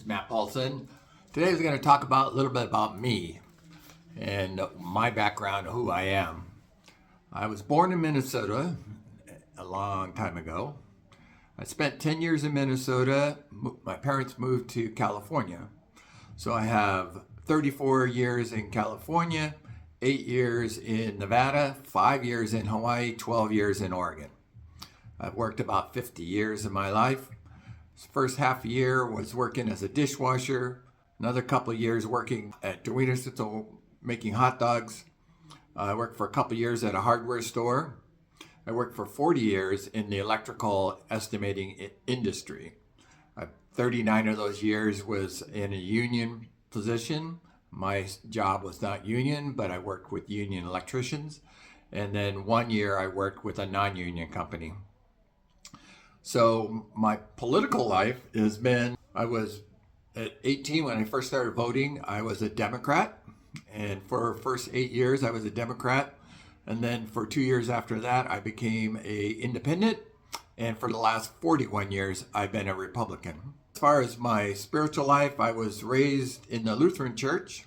Matt Paulson. Today we're going to talk about a little bit about me and my background, who I am. I was born in Minnesota a long time ago. I spent 10 years in Minnesota. My parents moved to California. So I have 34 years in California, 8 years in Nevada, 5 years in Hawaii, 12 years in Oregon. I've worked about 50 years in my life. First half a year was working as a dishwasher. Another couple of years working at Dorito making hot dogs. I worked for a couple of years at a hardware store. I worked for 40 years in the electrical estimating industry. 39 of those years was in a union position. My job was not union, but I worked with union electricians. And then 1 year I worked with a non-union company. So my political life has been, I was at 18 when I first started voting, I was a Democrat. And for the first 8 years, I was a Democrat. And then for 2 years after that, I became an independent. And for the last 41 years, I've been a Republican. As far as my spiritual life, I was raised in the Lutheran church.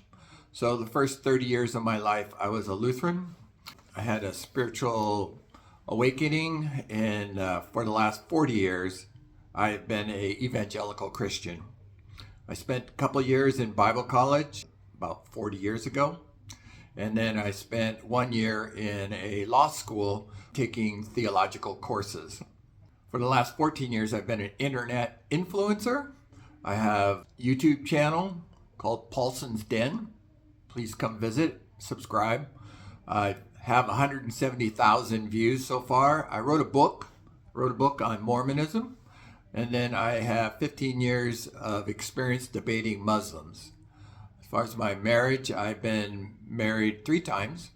So the first 30 years of my life, I was a Lutheran. I had a spiritual awakening, and for the last 40 years, I've been an evangelical Christian. I spent a couple of years in Bible college about 40 years ago, and then I spent 1 year in a law school taking theological courses. For the last 14 years, I've been an internet influencer. I have a YouTube channel called Paulson's Den. Please come visit, subscribe. I have 170,000 views so far. I wrote a book on Mormonism, and then I have 15 years of experience debating Muslims. As far as my marriage, I've been married 3 times.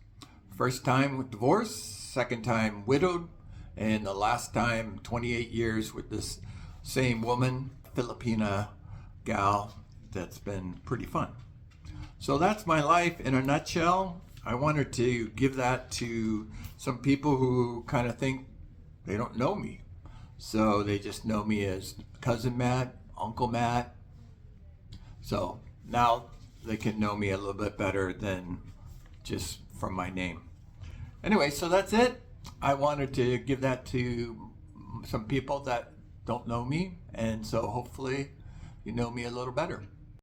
First time with divorce, second time widowed, and the last time 28 years with this same woman, Filipina gal. That's been pretty fun. So that's my life in a nutshell. I wanted to give that to some people who kind of think they don't know me. So they just know me as Cousin Matt, Uncle Matt. So now they can know me a little bit better than just from my name. Anyway, so that's it. I wanted to give that to some people that don't know me. And so hopefully you know me a little better.